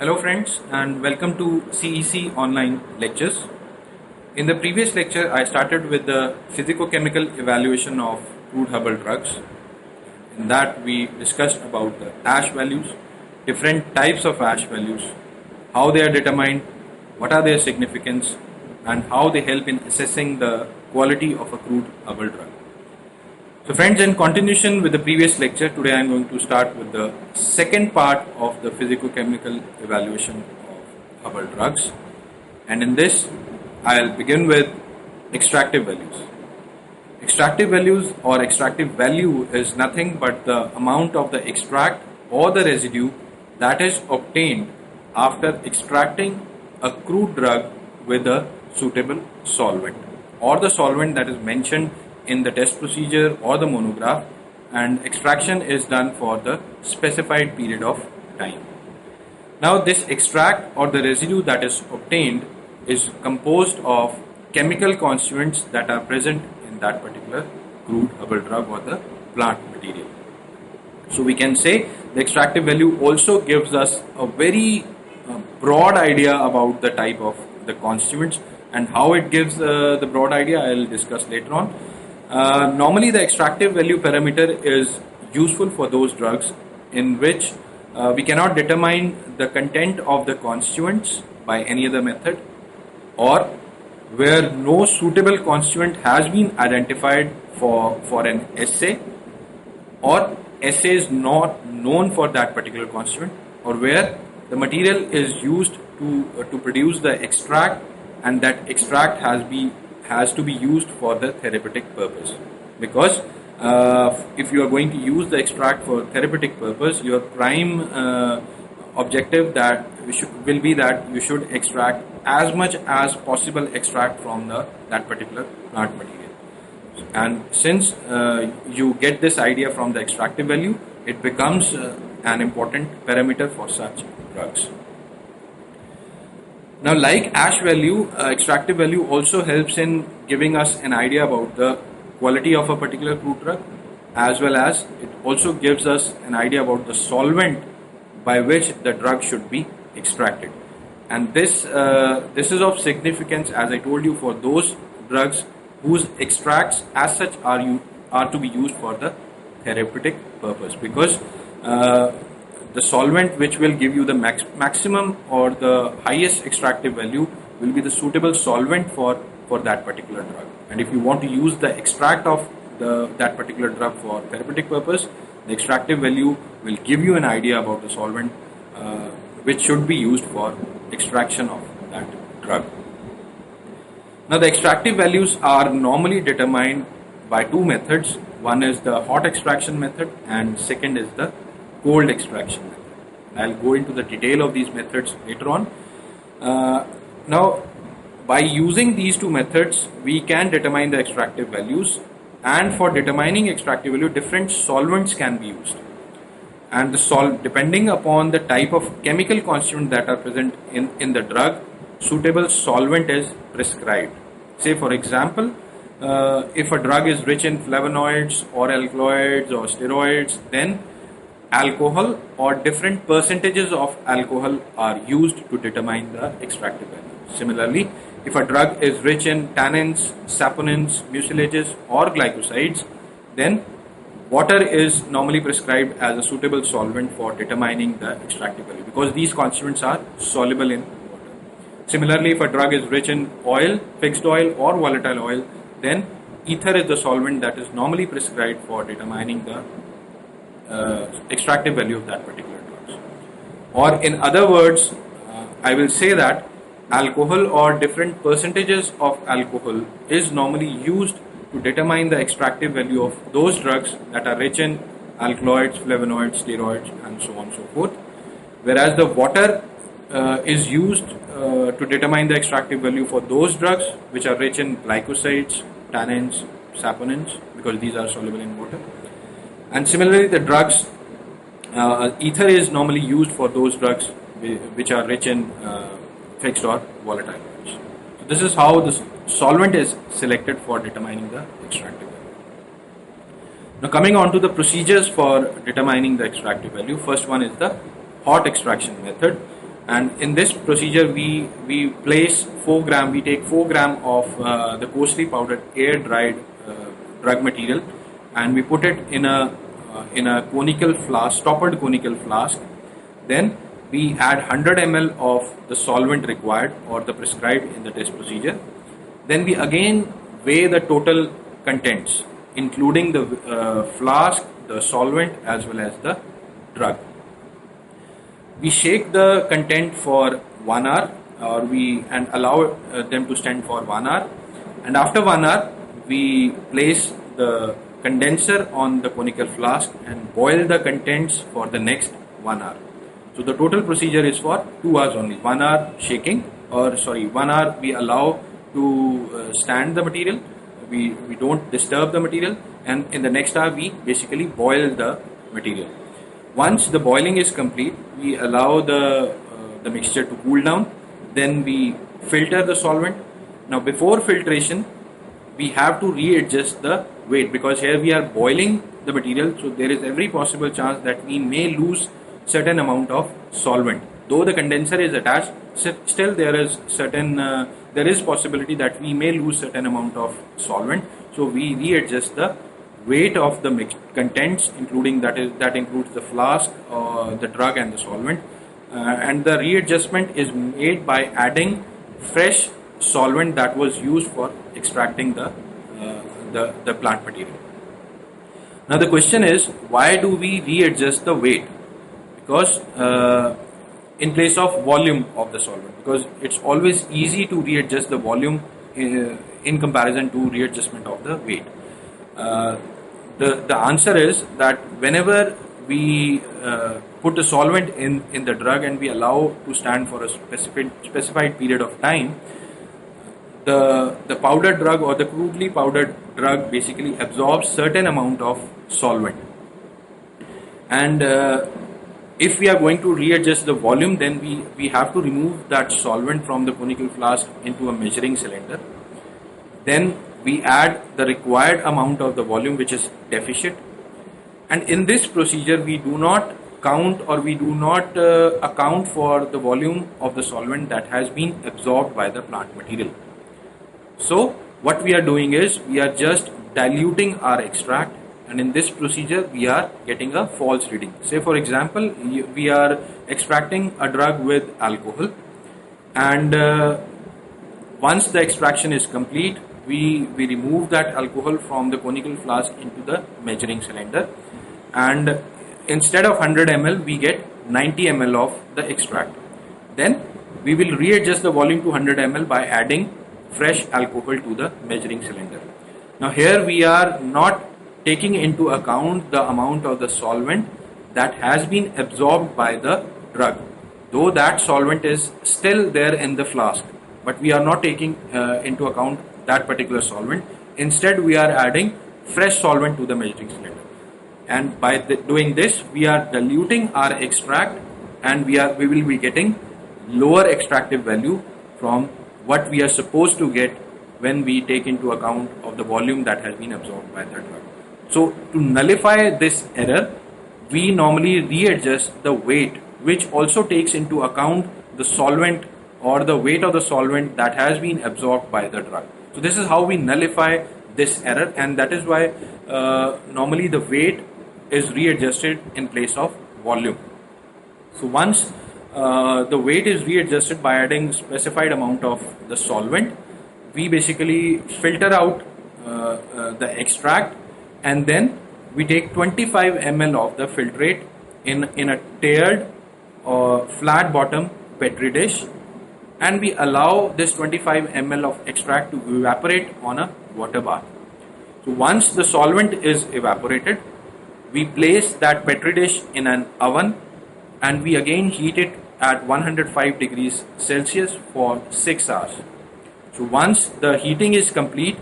Hello friends and welcome to CEC online lectures. In the previous lecture I started with the physico-chemical evaluation of crude herbal drugs. In that we discussed about the ash values, different types of ash values, how they are determined, what are their significance and how they help in assessing the quality of a crude herbal drug. So friends, in continuation with the previous lecture, today I am going to start with the second part of the physico-chemical evaluation of herbal drugs. And in this, I'll begin with extractive values. Extractive values or extractive value is nothing but the amount of the extract or the residue that is obtained after extracting a crude drug with a suitable solvent or the solvent that is mentioned in the test procedure or the monograph, and extraction is done for the specified period of time. Now this extract or the residue that is obtained is composed of chemical constituents that are present in that particular crude herbal drug or the plant material. So we can say the extractive value also gives us a very broad idea about the type of the constituents, and how it gives the broad idea I will discuss later on. Normally the extractive value parameter is useful for those drugs in which we cannot determine the content of the constituents by any other method, or where no suitable constituent has been identified for an assay, or assay is not known for that particular constituent, or where the material is used to produce the extract and that extract has to be used for the therapeutic purpose. Because if you are going to use the extract for therapeutic purpose, your prime objective will be that you should extract as much as possible extract from that particular plant material. And since you get this idea from the extractive value, it becomes an important parameter for such drugs. Now, like ash value, extractive value also helps in giving us an idea about the quality of a particular crude drug, as well as it also gives us an idea about the solvent by which the drug should be extracted. And this is of significance, as I told you, for those drugs whose extracts as such are to be used for the therapeutic purpose, because the solvent which will give you the maximum or the highest extractive value will be the suitable solvent for that particular drug. And if you want to use the extract of that particular drug for therapeutic purpose, the extractive value will give you an idea about the solvent which should be used for extraction of that drug. Now the extractive values are normally determined by two methods. One is the hot extraction method and second is the cold extraction method. I'll go into the detail of these methods later on. Now, by using these two methods, we can determine the extractive values, and for determining extractive value, different solvents can be used. And depending upon the type of chemical constituent that are present in the drug, suitable solvent is prescribed. Say for example, if a drug is rich in flavonoids or alkaloids or steroids, then alcohol or different percentages of alcohol are used to determine the extractive value. Similarly, if a drug is rich in tannins, saponins, mucilages or glycosides, then water is normally prescribed as a suitable solvent for determining the extractive value, because these constituents are soluble in water. Similarly, if a drug is rich in oil, fixed oil or volatile oil, then ether is the solvent that is normally prescribed for determining the extractive value of that particular drug. Or in other words, I will say that alcohol or different percentages of alcohol is normally used to determine the extractive value of those drugs that are rich in alkaloids, flavonoids, steroids and so on and so forth. Whereas the water is used to determine the extractive value for those drugs which are rich in glycosides, tannins, saponins, because these are soluble in water. And similarly, the drugs, ether is normally used for those drugs which are rich in fixed or volatile oils. So this is how the solvent is selected for determining the extractive value. Now coming on to the procedures for determining the extractive value, first one is the hot extraction method. And in this procedure, we place 4 gram, we take 4 gram of the coarsely powdered air dried drug material, and we put it in a conical flask, stoppered conical flask. Then we add 100 ml of the solvent required or the prescribed in the test procedure. Then we again weigh the total contents, including the flask, the solvent, as well as the drug. We shake the content for 1 hour, and allow them to stand for 1 hour. And after 1 hour, we place the condenser on the conical flask and boil the contents for the next 1 hour. So the total procedure is for 2 hours only. 1 hour shaking, 1 hour we allow to stand the material. We don't disturb the material, and in the next hour we basically boil the material. Once the boiling is complete, we allow the mixture to cool down. Then we filter the solvent. Now before filtration, we have to readjust the weight, because here we are boiling the material, so there is every possible chance that we may lose certain amount of solvent. Though the condenser is attached, still there is possibility that we may lose certain amount of solvent. So we readjust the weight of the mixed contents, including that includes the flask, the drug, and the solvent. And the readjustment is made by adding fresh solvent that was used for extracting the plant material. Now the question is, why do we readjust the weight? Because in place of volume of the solvent, because it's always easy to readjust the volume in comparison to readjustment of the weight. The answer is that whenever we put the solvent in the drug and we allow to stand for a specified period of time, the powdered drug or the crudely powdered drug basically absorbs certain amount of solvent. And if we are going to readjust the volume, then we have to remove that solvent from the conical flask into a measuring cylinder. Then we add the required amount of the volume which is deficient. And in this procedure, we do not count or we do not account for the volume of the solvent that has been absorbed by the plant material. So what we are doing is we are just diluting our extract, and in this procedure we are getting a false reading. Say for example, we are extracting a drug with alcohol, and once the extraction is complete, we remove that alcohol from the conical flask into the measuring cylinder, and instead of 100 ml we get 90 ml of the extract. Then we will readjust the volume to 100 ml by adding fresh alcohol to the measuring cylinder. Now here we are not taking into account the amount of the solvent that has been absorbed by the drug, though that solvent is still there in the flask, but we are not taking into account that particular solvent. Instead we are adding fresh solvent to the measuring cylinder, and by doing this we are diluting our extract, and we will be getting lower extractive value from what we are supposed to get when we take into account of the volume that has been absorbed by the drug. So to nullify this error, we normally readjust the weight, which also takes into account the solvent or the weight of the solvent that has been absorbed by the drug. So this is how we nullify this error, and that is why normally the weight is readjusted in place of volume. So once the weight is readjusted by adding specified amount of the solvent, we basically filter out the extract, and then we take 25 ml of the filtrate in a tiered flat bottom petri dish, and we allow this 25 ml of extract to evaporate on a water bath. So once the solvent is evaporated, we place that petri dish in an oven, and we again heat it at 105 degrees Celsius for 6 hours. So once the heating is complete,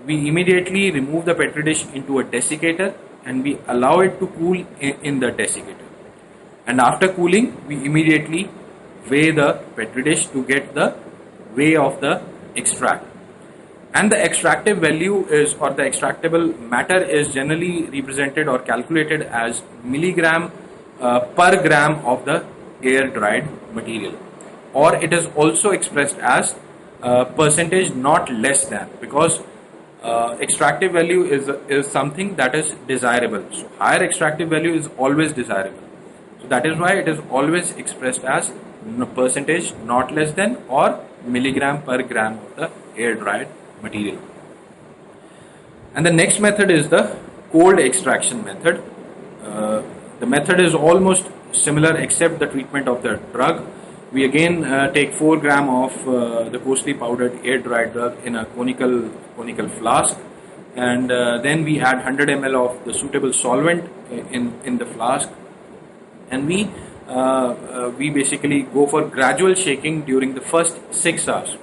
we immediately remove the petri dish into a desiccator, and we allow it to cool in the desiccator. And after cooling, we immediately weigh the petri dish to get the weight of the extract. And the extractive value is, or the extractable matter is generally represented or calculated as milligram per gram of the air dried material, or it is also expressed as percentage not less than, because extractive value is something that is desirable. So higher extractive value is always desirable. So that is why it is always expressed as percentage not less than or milligram per gram of the air dried material. And the next method is the cold extraction method. The method is almost similar except the treatment of the drug. We again take 4 gram of the coarsely powdered air dried drug in a conical flask, and then we add 100 ml of the suitable solvent in the flask, and we basically go for gradual shaking during the first 6 hours.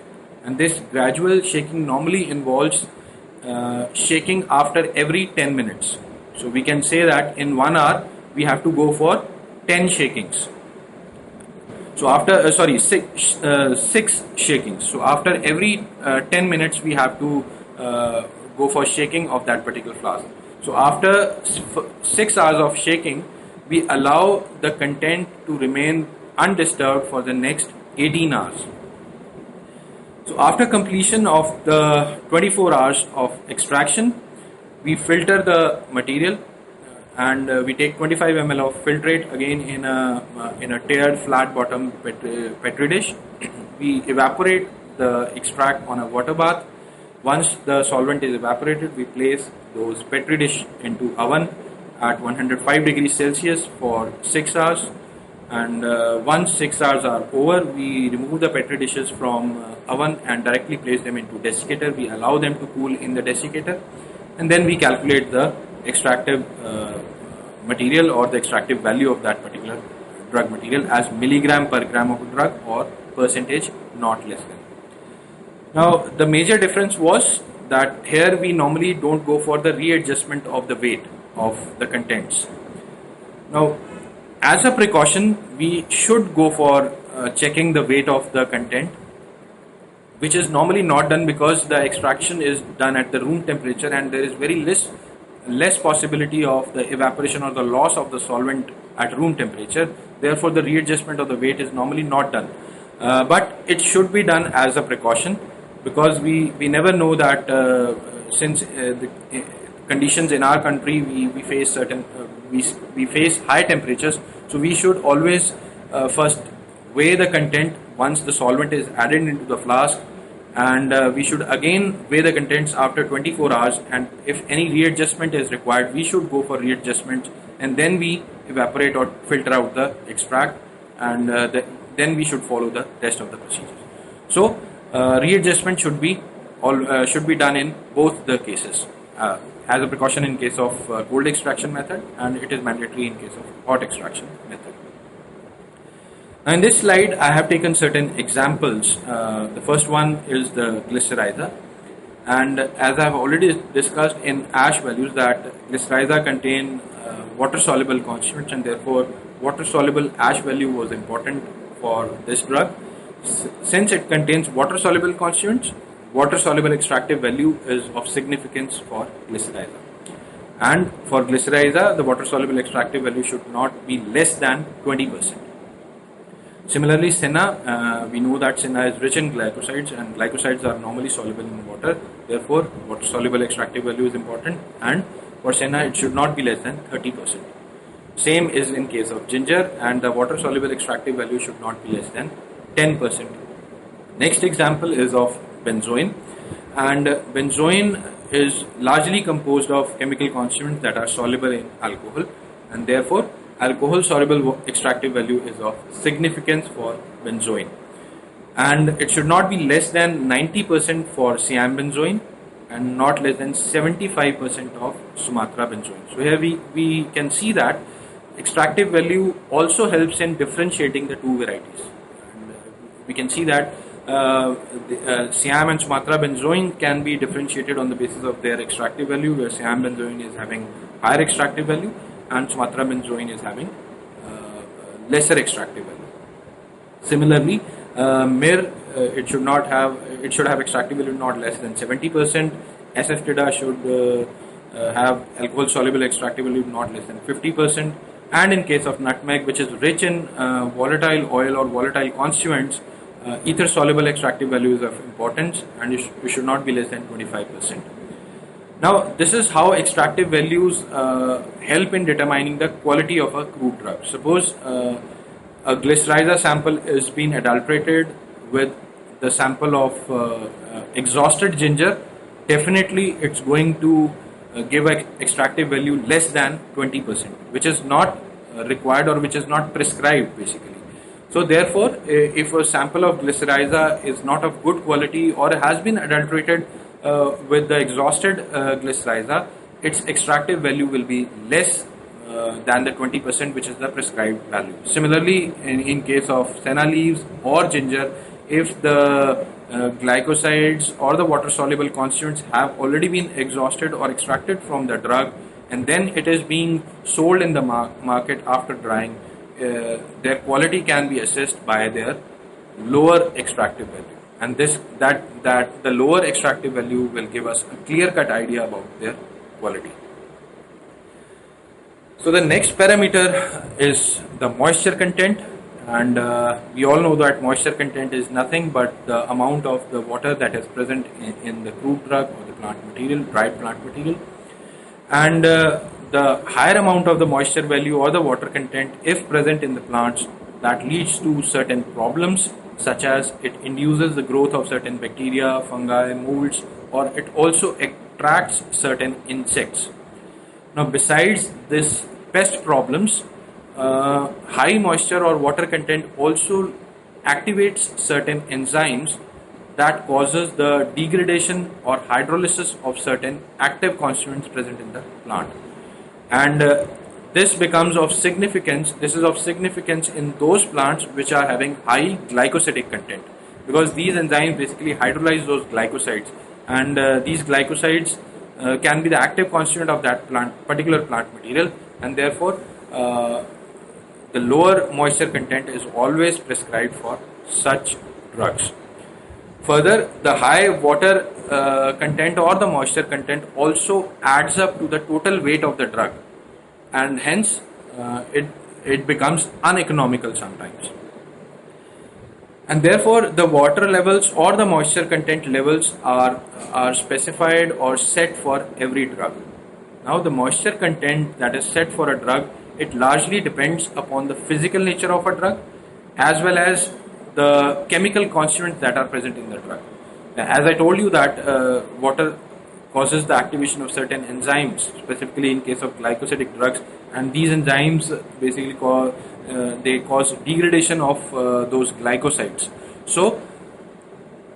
And this gradual shaking normally involves shaking after every 10 minutes. So we can say that in 1 hour we have to go for 10 shakings. So after 6 shakings. So after every 10 minutes we have to go for shaking of that particular flask. So after 6 hours of shaking, we allow the content to remain undisturbed for the next 18 hours. So after completion of the 24 hours of extraction, we filter the material, and we take 25 ml of filtrate again in a tiered flat bottom petri dish. We evaporate the extract on a water bath. Once the solvent is evaporated, we place those petri dish into oven at 105 degrees Celsius for 6 hours. And once 6 hours are over, we remove the petri dishes from oven and directly place them into desiccator. We allow them to cool in the desiccator, and then we calculate the extractive material or the extractive value of that particular drug material as milligram per gram of drug or percentage not less than. Now the major difference was that here we normally don't go for the readjustment of the weight of the contents. Now as a precaution, we should go for checking the weight of the content, which is normally not done because the extraction is done at the room temperature and there is very less possibility of the evaporation or the loss of the solvent at room temperature. Therefore the readjustment of the weight is normally not done, but it should be done as a precaution, because we never know that since the conditions in our country we face certain we face high temperatures, so we should always first weigh the content once the solvent is added into the flask, and we should again weigh the contents after 24 hours, and if any readjustment is required, we should go for readjustment, and then we evaporate or filter out the extract, and then we should follow the rest of the procedures. So readjustment should be done in both the cases, as a precaution in case of cold extraction method, and it is mandatory in case of hot extraction method. Now in this slide I have taken certain examples. The first one is the glyceriza, and as I have already discussed in ash values that glyceriza contain water soluble constituents, and therefore water soluble ash value was important for this drug. Since it contains water soluble constituents, water soluble extractive value is of significance for glyceriza, and for glyceriza the water soluble extractive value should not be less than 20%. Similarly, senna, we know that senna is rich in glycosides, and glycosides are normally soluble in water. Therefore water soluble extractive value is important, and for senna it should not be less than 30%. Same is in case of ginger, and the water soluble extractive value should not be less than 10%. Next example is of benzoin, and benzoin is largely composed of chemical constituents that are soluble in alcohol, and therefore alcohol soluble extractive value is of significance for benzoin, and it should not be less than 90% for Siam benzoin and not less than 75% of Sumatra benzoin. So here we can see that extractive value also helps in differentiating the two varieties, and we can see that Siam and Sumatra benzoin can be differentiated on the basis of their extractive value, where Siam benzoin is having higher extractive value and Sumatra benzoin is having lesser extractive value. Similarly, Mir it should have extractive value not less than 70%. SF should have alcohol soluble extractive value not less than 50%, And in case of nutmeg, which is rich in volatile oil or volatile constituents, ether soluble extractive value is of importance, and you should not be less than 25%. Now, this is how extractive values help in determining the quality of a crude drug. Suppose a glycerizer sample is being adulterated with the sample of exhausted ginger. Definitely it's going to give an extractive value less than 20%, which is not required or which is not prescribed basically. So therefore, if a sample of glycerizer is not of good quality or has been adulterated with the exhausted glycerizer, its extractive value will be less than the 20%, which is the prescribed value. Similarly, in case of senna leaves or ginger, if the glycosides or the water soluble constituents have already been exhausted or extracted from the drug, and then it is being sold in the market after drying, their quality can be assessed by their lower extractive value, and that the lower extractive value will give us a clear-cut idea about their quality. So the next parameter is the moisture content, and we all know that moisture content is nothing but the amount of the water that is present in the crude drug or the plant material, dried plant material, and the higher amount of the moisture value or the water content, if present in the plants, that leads to certain problems, such as it induces the growth of certain bacteria, fungi, molds, or it also attracts certain insects. Now, besides this pest problems, high moisture or water content also activates certain enzymes that causes the degradation or hydrolysis of certain active constituents present in the plant. And this becomes of significance. This is of significance in those plants which are having high glycosidic content, because these enzymes basically hydrolyze those glycosides, and these glycosides can be the active constituent of that particular plant material, and therefore the lower moisture content is always prescribed for such drugs. Further, the high water content or the moisture content also adds up to the total weight of the drug, and hence it becomes uneconomical sometimes. And therefore, the water levels or the moisture content levels are specified or set for every drug. Now, the moisture content that is set for a drug, it largely depends upon the physical nature of a drug as well as the chemical constituents that are present in the drug. As I told you that water causes the activation of certain enzymes, specifically in case of glycosidic drugs, and these enzymes basically cause degradation of those glycosides. So,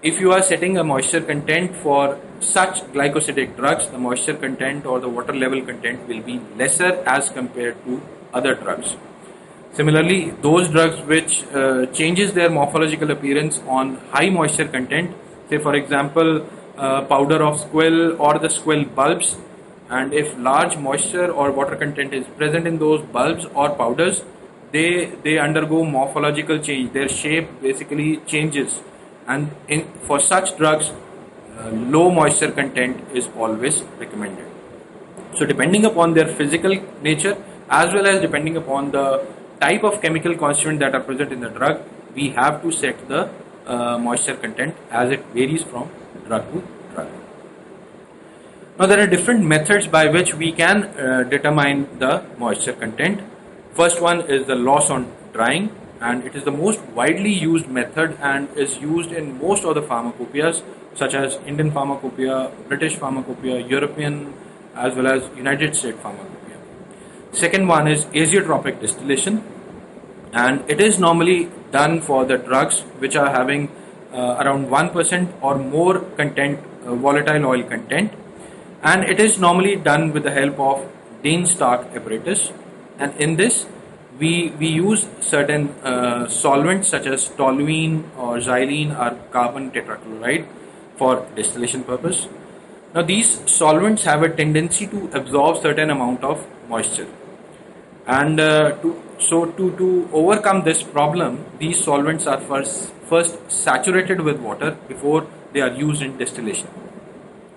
if you are setting a moisture content for such glycosidic drugs, the moisture content or the water level content will be lesser as compared to other drugs. Similarly, those drugs which changes their morphological appearance on high moisture content, say for example powder of squill or the squill bulbs, and if large moisture or water content is present in those bulbs or powders, they undergo morphological change. Their shape basically changes, and for such drugs low moisture content is always recommended. So depending upon their physical nature as well as depending upon the type of chemical constituent that are present in the drug, we have to set the moisture content as it varies from drug to drug. Now there are different methods by which we can determine the moisture content. First one is the loss on drying, and it is the most widely used method and is used in most of the pharmacopoeias such as Indian pharmacopoeia, British pharmacopoeia, European as well as United States pharmacopoeia. Second one is azeotropic distillation, and it is normally done for the drugs which are having around 1% or more content, volatile oil content, and it is normally done with the help of Dane-Stark apparatus. And in this we use certain solvents such as toluene or xylene or carbon tetrachloride for distillation purpose. Now these solvents have a tendency to absorb certain amount of moisture, and to overcome this problem, these solvents are first saturated with water before they are used in distillation.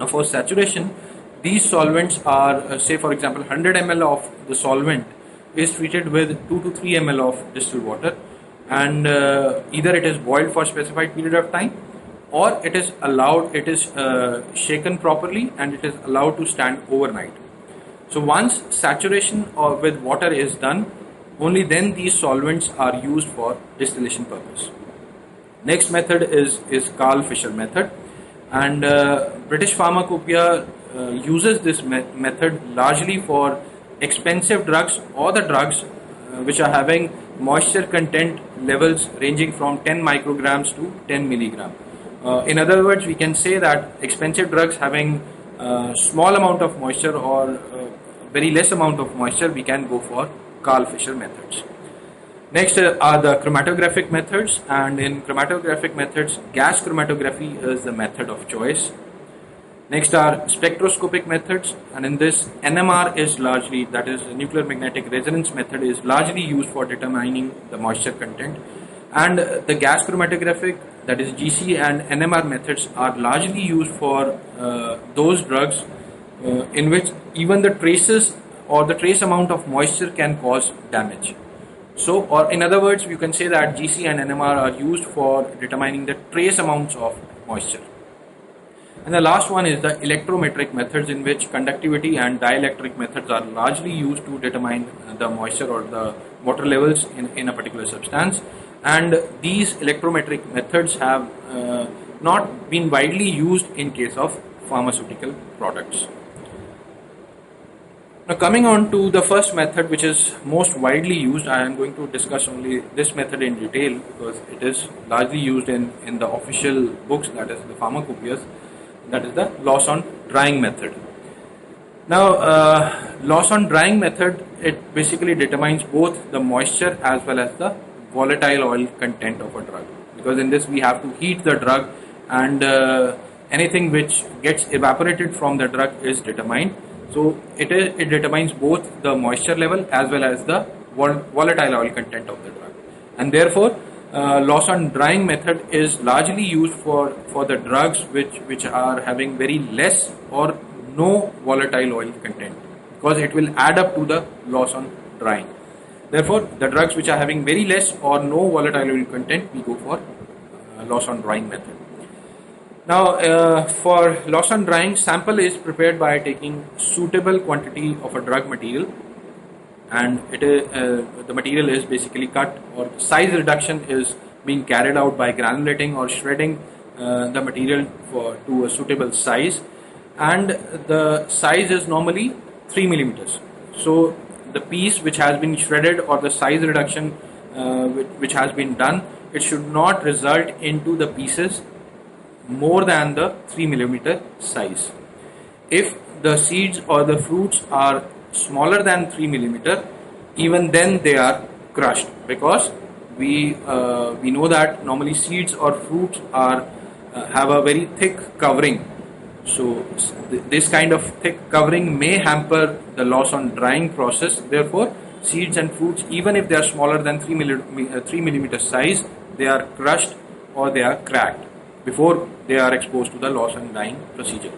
Now for saturation, these solvents are say for example 100 ml of the solvent is treated with 2 to 3 ml of distilled water, and either it is boiled for specified period of time, or it is shaken properly and it is allowed to stand overnight. So once saturation with water is done, only then these solvents are used for distillation purpose. Next method is Carl Fisher method, and British Pharmacopoeia uses this method largely for expensive drugs or the drugs which are having moisture content levels ranging from 10 micrograms to 10 milligram. In other words, we can say that expensive drugs having small amount of moisture or very less amount of moisture, we can go for Carl Fisher methods. Next are the chromatographic methods, and in chromatographic methods, gas chromatography is the method of choice. Next are spectroscopic methods, and in this NMR is largely, that is nuclear magnetic resonance method, is largely used for determining the moisture content, and the gas chromatographic, that is GC and NMR methods, are largely used for those drugs in which even the traces or the trace amount of moisture can cause damage. So, or in other words, you can say that GC and NMR are used for determining the trace amounts of moisture. And the last one is the electrometric methods, in which conductivity and dielectric methods are largely used to determine the moisture or the water levels in a particular substance. And these electrometric methods have not been widely used in case of pharmaceutical products. Now, coming on to the first method, which is most widely used, I am going to discuss only this method in detail because it is largely used in the official books, that is the pharmacopoeias, that is the loss on drying method. Now, loss on drying method, it basically determines both the moisture as well as the volatile oil content of a drug, because in this we have to heat the drug, and anything which gets evaporated from the drug is determined. So it determines both the moisture level as well as the volatile oil content of the drug, and therefore loss on drying method is largely used for the drugs which are having very less or no volatile oil content, because it will add up to the loss on drying. Therefore, the drugs which are having very less or no volatile oil content, we go for loss on drying method. Now, for loss on drying, sample is prepared by taking suitable quantity of a drug material, and the material is basically cut, or size reduction is being carried out by granulating or shredding the material to a suitable size, and the size is normally 3 millimeters. So the piece which has been shredded or the size reduction which has been done, it should not result into the pieces more than the 3 millimeter size. If the seeds or the fruits are smaller than 3 millimeter, even then they are crushed, because we know that normally seeds or fruits have a very thick covering. So this kind of thick covering may hamper the loss on drying process. Therefore, seeds and fruits, even if they are smaller than 3 millimeter size, they are crushed or they are cracked before they are exposed to the loss and drying procedure.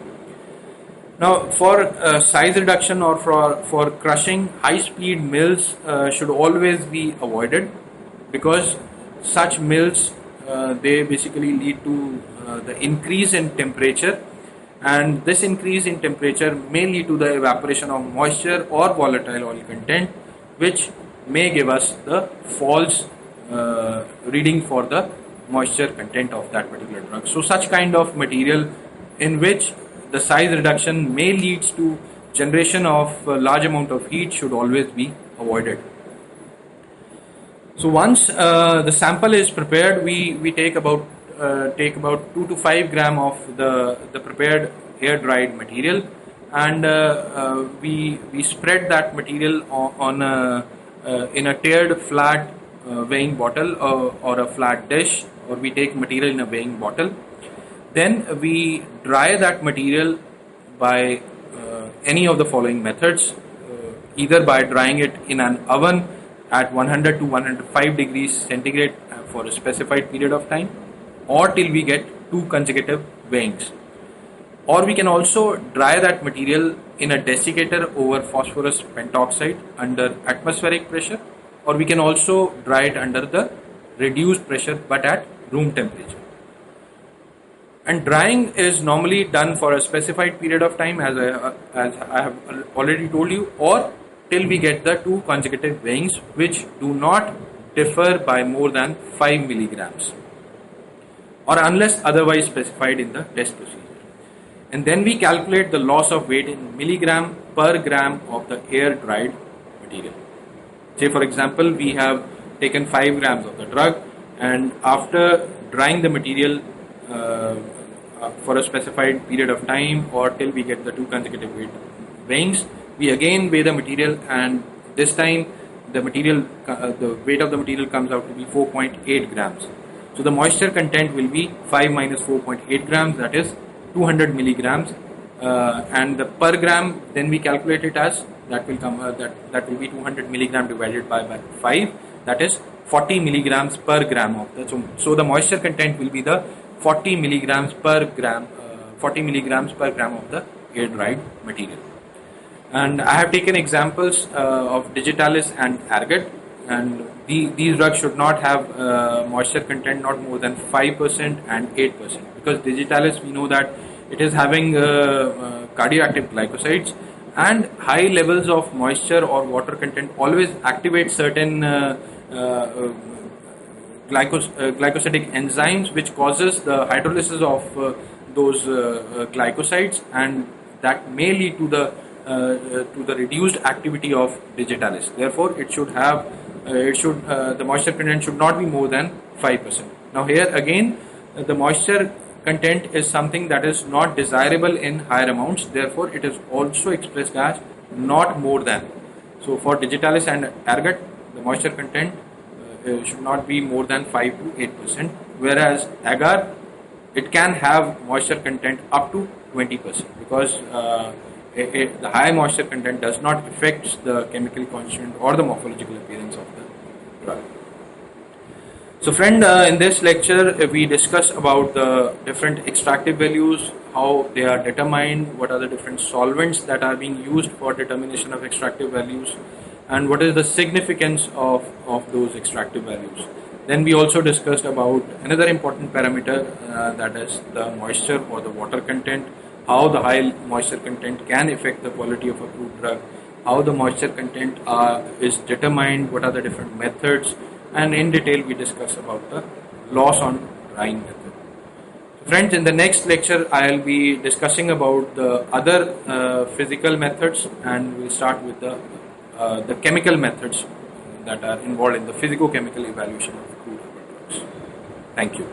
Now, for size reduction or for crushing, high-speed mills should always be avoided, because such mills they basically lead to the increase in temperature, and this increase in temperature may lead to the evaporation of moisture or volatile oil content, which may give us the false reading for the moisture content of that particular drug. So such kind of material in which the size reduction may lead to generation of a large amount of heat should always be avoided. So once the sample is prepared, we take about 2 to 5 gram of the prepared air dried material, and we spread that material in a tiered flat weighing bottle or a flat dish, or we take material in a weighing bottle. Then we dry that material by any of the following methods, either by drying it in an oven at 100 to 105 degrees centigrade for a specified period of time, or till we get 2 consecutive weighings. or we can also dry that material in a desiccator over phosphorus pentoxide under atmospheric pressure, or we can also dry it under the reduced pressure but at room temperature. And drying is normally done for a specified period of time, as I have already told you, or till we get the 2 consecutive weighings which do not differ by more than 5 milligrams, or unless otherwise specified in the test procedure. And then we calculate the loss of weight in milligram per gram of the air dried material. Say for example, we have taken 5 grams of the drug, and after drying the material for a specified period of time or till we get the 2 consecutive weighings, we again weigh the material, and this time the weight of the material comes out to be 4.8 grams. So the moisture content will be 5 minus 4.8 grams, that is 200 milligrams, and the per gram then we calculate it as that will come that will be 200 milligram divided by 5, that is 40 milligrams per gram of the. So the moisture content will be the 40 milligrams per gram of the air dried material. And I have taken examples of digitalis and ergot, and these drugs should not have moisture content not more than 5% and 8%, because digitalis, we know that it is having cardioactive glycosides, and high levels of moisture or water content always activate certain glycosidic enzymes, which causes the hydrolysis of those glycosides, and that may lead to the reduced activity of digitalis. Therefore, it should have the moisture content should not be more than 5%. Now here again, the moisture content is something that is not desirable in higher amounts. Therefore, it is also expressed as not more than. So for digitalis and ergot, the moisture content should not be more than 5 to 8%, whereas agar, it can have moisture content up to 20%, because the high moisture content does not affect the chemical constituent or the morphological appearance of the drug. So friend, in this lecture we discuss about the different extractive values, how they are determined, what are the different solvents that are being used for determination of extractive values, and what is the significance of those extractive values. Then we also discussed about another important parameter, that is the moisture or the water content, how the high moisture content can affect the quality of a crude drug, how the moisture content is determined, what are the different methods, and in detail we discuss about the loss on drying method. Friends, in the next lecture I will be discussing about the other physical methods, and we'll start with the chemical methods that are involved in the physico-chemical evaluation of crude herbal drugs. Thank you.